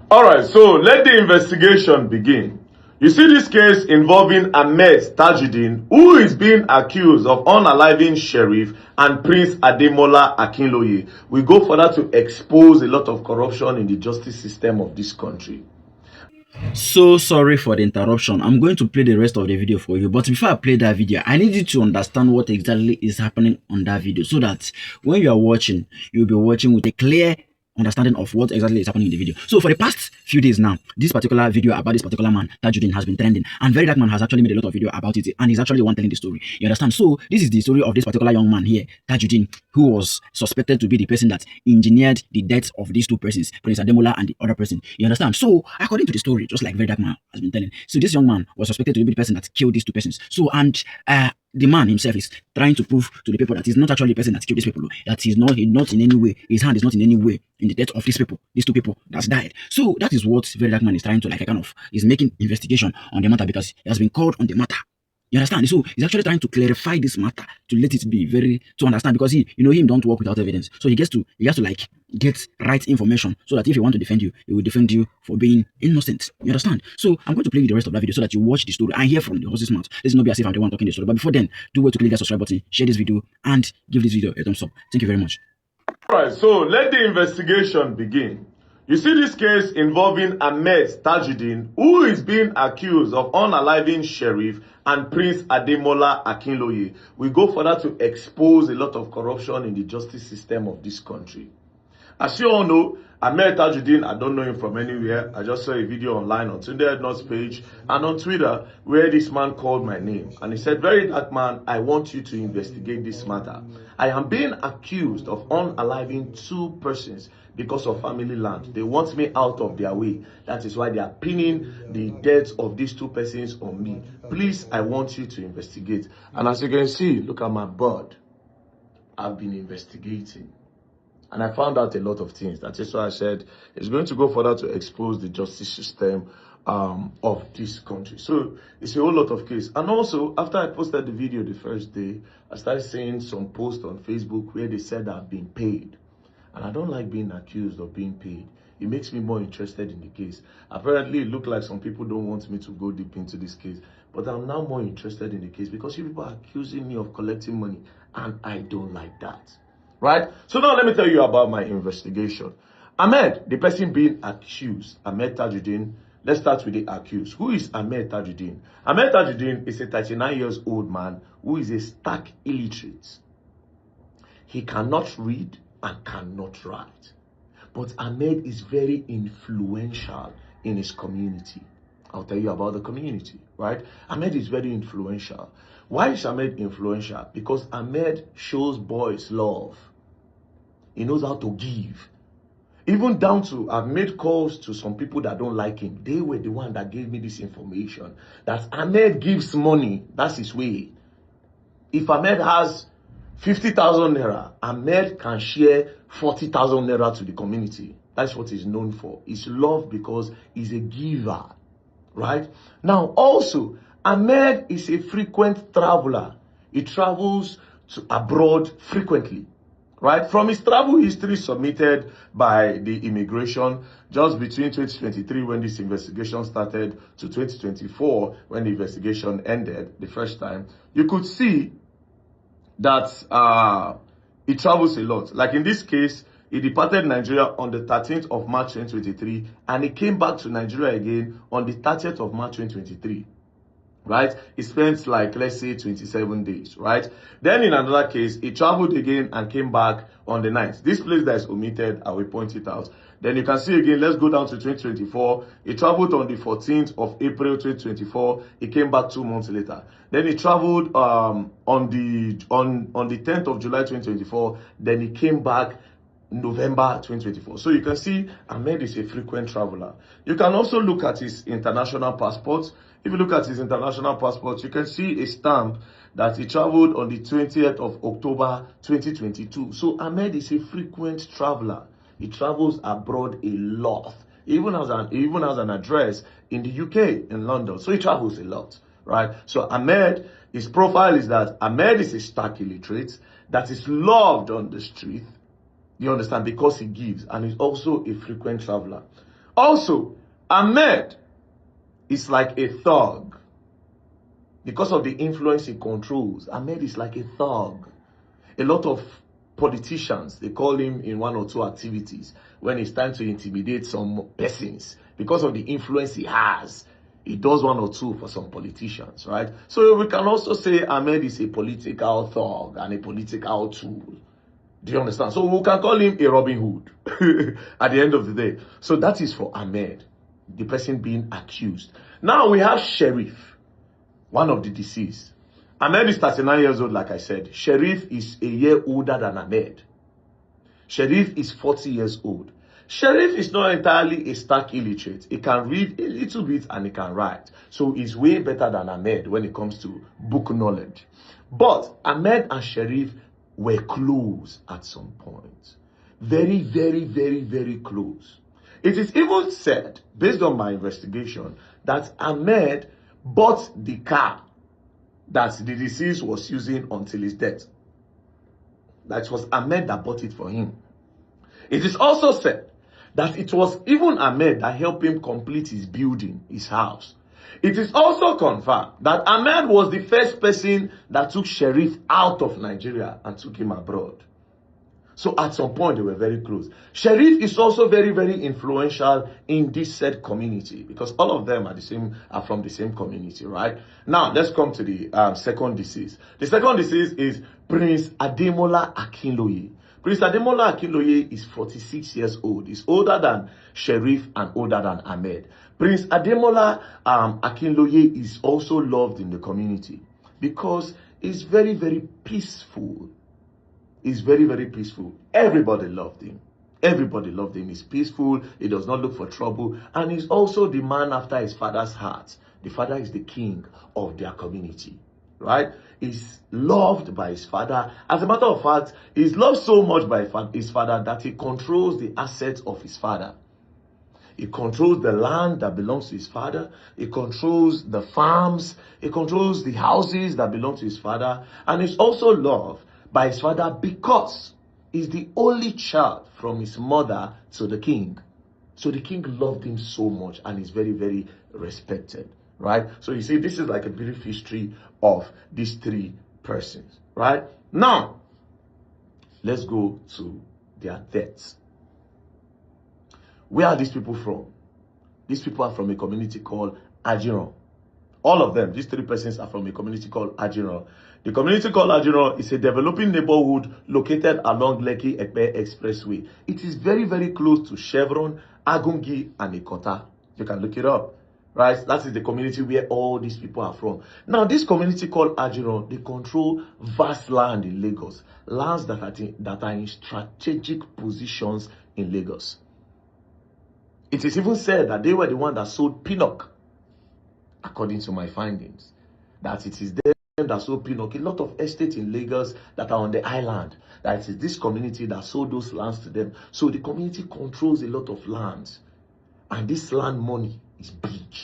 Alright, so let the investigation begin. You see this case involving Ahmed Tajudeen, who is being accused of unaliving Sheriff and Prince Ademola Akinloye. We go further to expose a lot of corruption in the justice system of this country. So sorry for the interruption. I'm going to play the rest of the video for you, but before I play that video, I need you to understand what exactly is happening on that video, so that when you are watching, you'll be watching with a clear understanding of what exactly is happening in the video. So for the past few days now, this particular video about this particular man, Tajudeen, has been trending, and VeryDarkMan has actually made a lot of video about it, and he's actually the one telling the story. You understand? So this is the story of this particular young man here, Tajudeen, who was suspected to be the person that engineered the death of these two persons, Prince Ademola and the other person. You understand? So according to the story, just like VeryDarkMan has been telling, so this young man was suspected to be the person that killed these two persons. So the man himself is trying to prove to the people that he's not actually the person that killed these people, that he's not in any way, his hand is not in any way in the death of these people, these two people that's died. So that is what VeryDarkMan is trying to is making investigation on the matter, because he has been called on the matter. You understand? So he's actually trying to clarify this matter to let it be to understand, because him don't work without evidence. So he has to get right information, so that if he want to defend you, he will defend you for being innocent. You understand? So I'm going to play you the rest of that video so that you watch the story and hear from the horse's mouth. This is not be as if I'm the one talking the story. But before then, do well to click that subscribe button, share this video, and give this video a thumbs up. Thank you very much. Alright, so let the investigation begin. You see this case involving Ahmed Tajudeen, who is being accused of unaliving Sheriff and Prince Ademola Akinloye. We go further to expose a lot of corruption in the justice system of this country. As you all know, Ahmed Tajudeen, I don't know him from anywhere. I just saw a video online on Tunde Ednot's page and on Twitter where this man called my name. And he said, VeryDarkMan, I want you to investigate this matter. I am being accused of unaliving two persons because of family land. They want me out of their way. That is why they are pinning the death of these two persons on me. Please, I want you to investigate. And as you can see, look at my board. I've been investigating. And I found out a lot of things. That is why I said it's going to go further to expose the justice system of this country. So it's a whole lot of case. And also, after I posted the video the first day, I started seeing some posts on Facebook where they said I've been paid. And I don't like being accused of being paid. It makes me more interested in the case. Apparently, it looked like some people don't want me to go deep into this case. But I'm now more interested in the case because you people are accusing me of collecting money. And I don't like that. Right? So now let me tell you about my investigation. Ahmed, the person being accused, Ahmed Tajudeen. Let's start with the accused. Who is Ahmed Tajudeen? Ahmed Tajudeen is a 39 years old man who is a stark illiterate. He cannot read and cannot write. But Ahmed is very influential in his community. I'll tell you about the community, right? Ahmed is very influential. Why is Ahmed influential? Because Ahmed shows boys love. He knows how to give. Even down to, I've made calls to some people that don't like him. They were the one that gave me this information. That Ahmed gives money. That's his way. If Ahmed has 50,000 naira, Ahmed can share 40,000 naira to the community. That's what he's known for. He's loved because he's a giver. Right? Now, also, Ahmed is a frequent traveler. He travels abroad frequently. Right? From his travel history submitted by the immigration just between 2023 when this investigation started to 2024 when the investigation ended the first time, you could see that he travels a lot. Like in this case, he departed Nigeria on the 13th of March 2023 and he came back to Nigeria again on the 30th of March 2023. Right? He spent like, let's say, 27 days, right? Then in another case, he traveled again and came back on the 9th. This place that is omitted, I will point it out. Then you can see again, let's go down to 2024. He traveled on the 14th of April 2024. He came back 2 months later. Then he traveled on the 10th of July 2024. Then he came back November 2024. So you can see Ahmed is a frequent traveler. You can also look at his international passport. If you look at his international passport, you can see a stamp that he traveled on the 20th of October 2022. So Ahmed is a frequent traveler. He travels abroad a lot. He even has an address in the UK, in London. So he travels a lot, right? So Ahmed, his profile is that Ahmed is a stark illiterate that is loved on the street. You understand? Because he gives, and he's also a frequent traveler. Also, Ahmed is like a thug. Because of the influence he controls, Ahmed is like a thug. A lot of politicians, they call him in one or two activities when it's time to intimidate some persons. Because of the influence he has, he does one or two for some politicians, right? So we can also say Ahmed is a political thug and a political tool. Do you understand? So we can call him a Robin Hood at the end of the day. So that is for Ahmed, the person being accused. Now we have Sheriff, one of the deceased. Ahmed is 39 years old, like I said. Sheriff is a year older than Ahmed. Sheriff is 40 years old. Sheriff is not entirely a stark illiterate. He can read a little bit and he can write. So he's way better than Ahmed when it comes to book knowledge. But Ahmed and Sheriff were close at some point. Very, very, very, very close. It is even said, based on my investigation, that Ahmed bought the car that the deceased was using until his death. That was Ahmed that bought it for him. It is also said that it was even Ahmed that helped him complete his building, his house. It is also confirmed that Ahmed was the first person that took Sheriff out of Nigeria and took him abroad. So at some point, they were very close. Sheriff is also very, very influential in this said community because all of them are from the same community, right? Now, let's come to the second deceased. The second deceased is Prince Ademola Akinloye. Prince Ademola Akinloye is 46 years old. He's older than Sheriff and older than Ahmed. Prince Ademola Akinloye is also loved in the community because he's very, very peaceful. He's very, very peaceful. Everybody loved him. Everybody loved him. He's peaceful. He does not look for trouble. And he's also the man after his father's heart. The father is the king of their community, right? He's loved by his father. As a matter of fact, he's loved so much by his father that he controls the assets of his father. He controls the land that belongs to his father. He controls the farms. He controls the houses that belong to his father. And he's also loved by his father because he's the only child from his mother to the king. So the king loved him so much and is very, very respected, right? So you see, this is like a brief history of these three persons, right? Now, let's go to their deaths. Where are these people from? These people are from a community called Ajiron. All of them, these three persons are from a community called Ajiron. The community called Ajiron is a developing neighborhood located along Lekki-Epe Expressway. It is very, very close to Chevron, Agungi, and Ikota. You can look it up, right? That is the community where all these people are from. Now, this community called Ajiron, they control vast land in Lagos. Lands that are in strategic positions in Lagos. It is even said that they were the one that sold Pinnock, according to my findings. That it is them that sold Pinnock. A lot of estates in Lagos that are on the island. That it is this community that sold those lands to them. So the community controls a lot of lands. And this land money is big.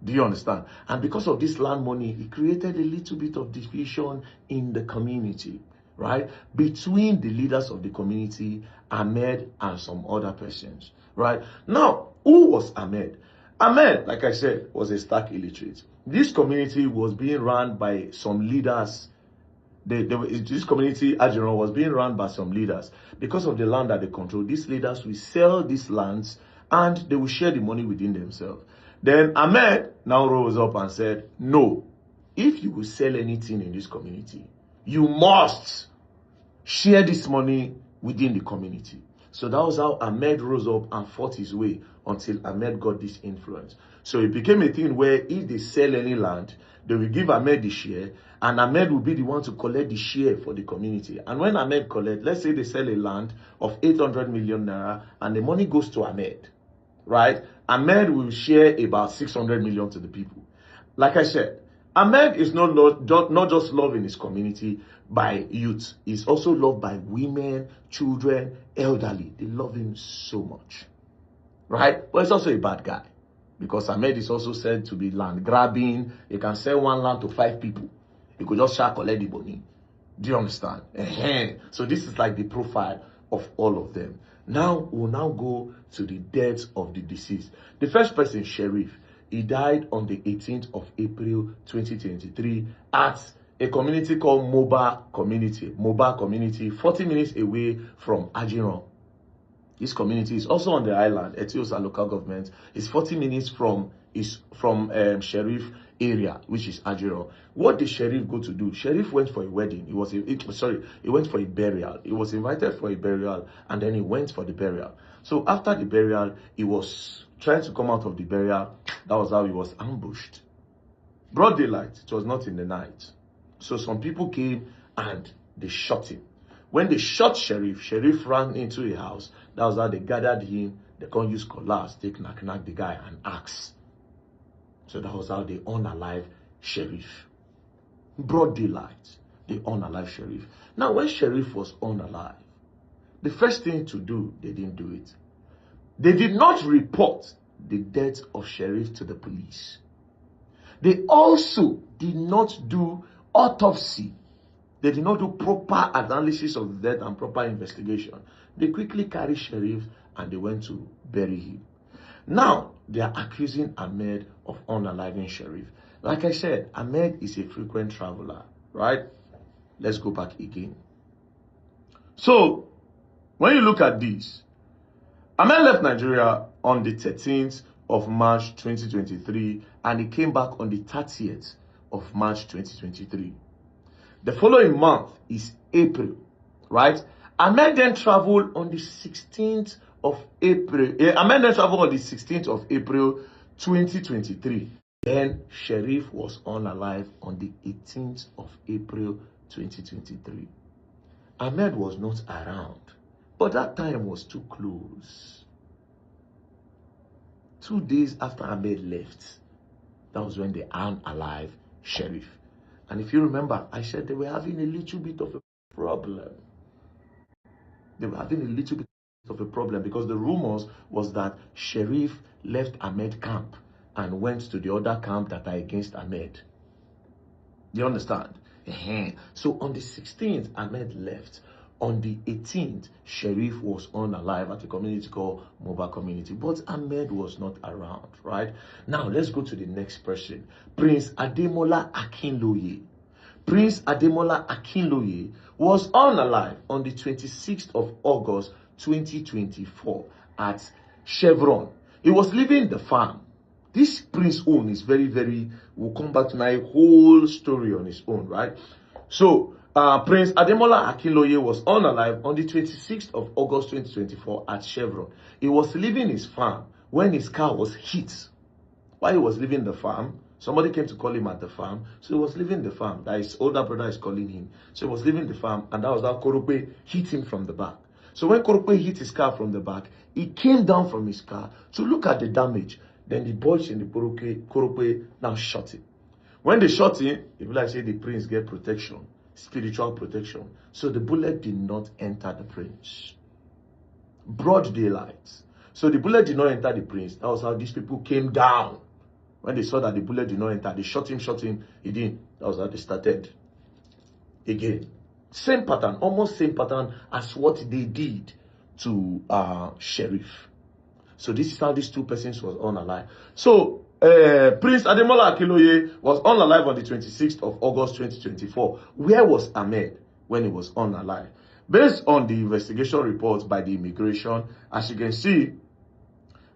Do you understand? And because of this land money, it created a little bit of division in the community, right? Between the leaders of the community, Ahmed and some other persons, right? Now, who was Ahmed? Ahmed, like I said, was a stark illiterate. This community was being run by some leaders. This community, Ajiron, was being run by some leaders. Because of the land that they control, these leaders will sell these lands and they will share the money within themselves. Then Ahmed now rose up and said, no, if you will sell anything in this community, you must share this money within the community. So that was how Ahmed rose up and fought his way until Ahmed got this influence. So it became a thing where if they sell any land, they will give Ahmed the share, and Ahmed will be the one to collect the share for the community. And when Ahmed collects, let's say they sell a land of 800 million naira, and the money goes to Ahmed, right? Ahmed will share about 600 million to the people. Like I said, Ahmed is not just loved in his community by youth. He's also loved by women, children, elderly. They love him so much, right? But he's also a bad guy because Ahmed is also said to be land grabbing. He can sell one land to 5 people. He could just collect the money. Do you understand? So this is like the profile of all of them. Now, we'll now go to the deaths of the deceased. The first person, Sheriff, he died on the 18th of April 2023 at a community called Moba Community, 40 minutes away from Ajiron. This community is also on the island, Etiosa local government. It's 40 minutes from Sheriff area, which is Ajiro. What did Sheriff go to do? Sheriff went for a wedding. He went for a burial. He was invited for a burial, and then he went for the burial. So after the burial, he was trying to come out of the burial. That was how he was ambushed. Broad daylight. It was not in the night. So some people came and they shot him. When they shot Sheriff, Sheriff ran into a house. That was how they gathered him. They can't use cutlass, take knack the guy and axe. So that was how they unalive Sheriff. Broad daylight, they unalive Sheriff. Now, when Sheriff was unalive, the first thing to do, they didn't do it. They did not report the death of Sheriff to the police. They also did not do autopsy. They did not do proper analysis of the death and proper investigation. They quickly carried Sheriff and they went to bury him. Now, they are accusing Ahmed of unaliving Sheriff. Like I said, Ahmed is a frequent traveler, right? Let's go back again. So, when you look at this, Ahmed left Nigeria on the 13th of March 2023 and he came back on the 30th of March 2023. The following month is April, right? Ahmed then traveled on the 16th of April. Ahmed then traveled on the 16th of April 2023. Then Sheriff was unalive on the 18th of April 2023. Ahmed was not around, but that time was too close. 2 days after Ahmed left, that was when they unalive Sheriff. And if you remember, I said they were having a little bit of a problem. They were having a little bit of a problem because the rumors was that Sheriff left Ahmed camp and went to the other camp that are against Ahmed. You understand? So on the 16th, Ahmed left. On the 18th, Sheriff was unalive at a community called Moba Community. But Ahmed was not around, right? Now, let's go to the next person. Prince Ademola Akinloye. Prince Ademola Akinloye was unalive on the 26th of August 2024 at Chevron. He was leaving the farm. This prince own is we'll come back to my whole story on his own, right? So, Prince Ademola Akinloye was unalive on the 26th of August 2024 at Chevron. He was leaving his farm when his car was hit. While he was leaving the farm, somebody came to call him at the farm. So he was leaving the farm. That his older brother is calling him. So he was leaving the farm, and that was how Korope hit him from the back. So when Korope hit his car from the back, he came down from his car to look at the damage. Then the boys in the Korope now shot him. When they shot him, it will like say the prince get protection, spiritual protection. So the bullet did not enter the prince. Broad daylight. So the bullet did not enter the prince. That was how these people came down. When they saw that the bullet did not enter, they shot him, he didn't. That was how they started again. Same pattern, almost same pattern as what they did to Sheriff. So this is how these two persons was unalive. So Prince Ademola Akinloye was unalive on the 26th of August 2024. Where was Ahmed when he was unalive? Based on the investigation reports by the immigration, as you can see,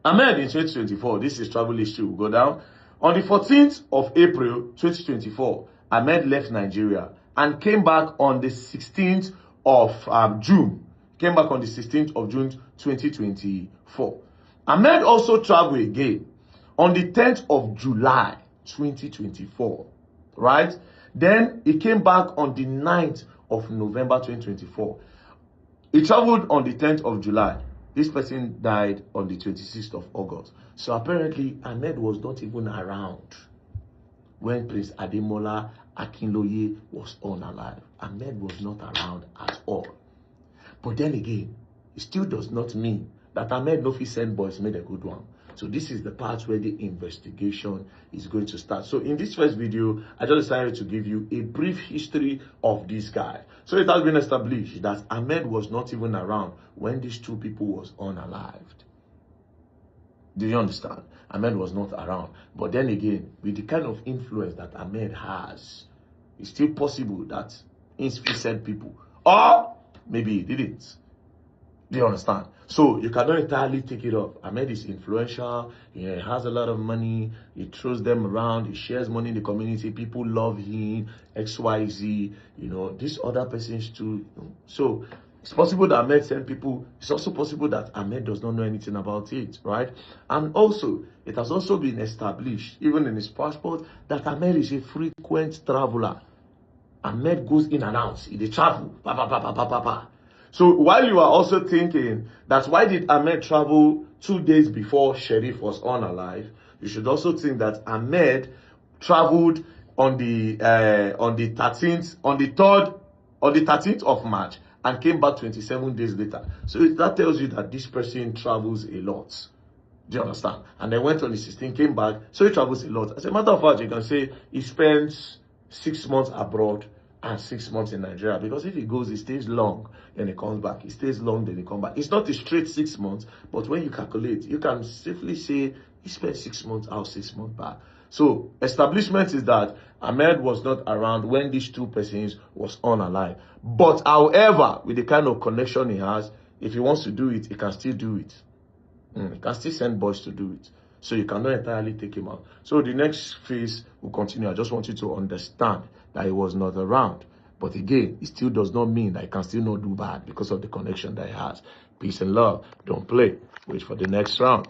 Ahmed in 2024, this is travel history, will go down. On the 14th of April 2024, Ahmed left Nigeria and came back on the 16th of June. Came back on the 16th of June 2024. Ahmed also traveled again on the 10th of July 2024, right? Then he came back on the 9th of November 2024. He traveled on the 10th of July. This person died on the 26th of August. So apparently, Ahmed was not even around when Prince Ademola Akinloye was unalive. Ahmed was not around at all. But then again, it still does not mean that Ahmed no fit send boys made a good one. So this is the part where the investigation is going to start. So in this first video, I just decided to give you a brief history of this guy. So it has been established that Ahmed was not even around when these two people was unalived. Do you understand? Ahmed was not around. But then again, with the kind of influence that Ahmed has, it's still possible that he sent people. Or maybe he didn't. Do you understand? So you cannot entirely take it off. Ahmed is influential. He has a lot of money. He throws them around. He shares money in the community. People love him. XYZ. You know, these other persons too. So it's possible that Ahmed sent people. It's also possible that Ahmed does not know anything about it, right? And also, it has also been established, even in his passport, that Ahmed is a frequent traveler. Ahmed goes in and out. He travel. So while you are also thinking that why did Ahmed travel 2 days before Sheriff was unalive, you should also think that Ahmed traveled on the 13th of March and came back 27 days later. So that tells you that this person travels a lot. Do you understand? And then went on the 16th, came back, so he travels a lot. As a matter of fact, you can say he spends 6 months abroad and 6 months in Nigeria, because if he goes, he stays long, then he comes back. He stays long, then he comes back. It's not a straight 6 months, but when you calculate, you can safely say he spent 6 months out, 6 months back. So establishment is that Ahmed was not around when these two persons was unalive. But however, with the kind of connection he has, if he wants to do it, he can still do it. He can still send boys to do it. So you cannot entirely take him out. So the next phase will continue. I just want you to understand that he was not around. But again, it still does not mean that he can still not do bad because of the connection that he has. Peace and love. Don't play. Wait for the next round.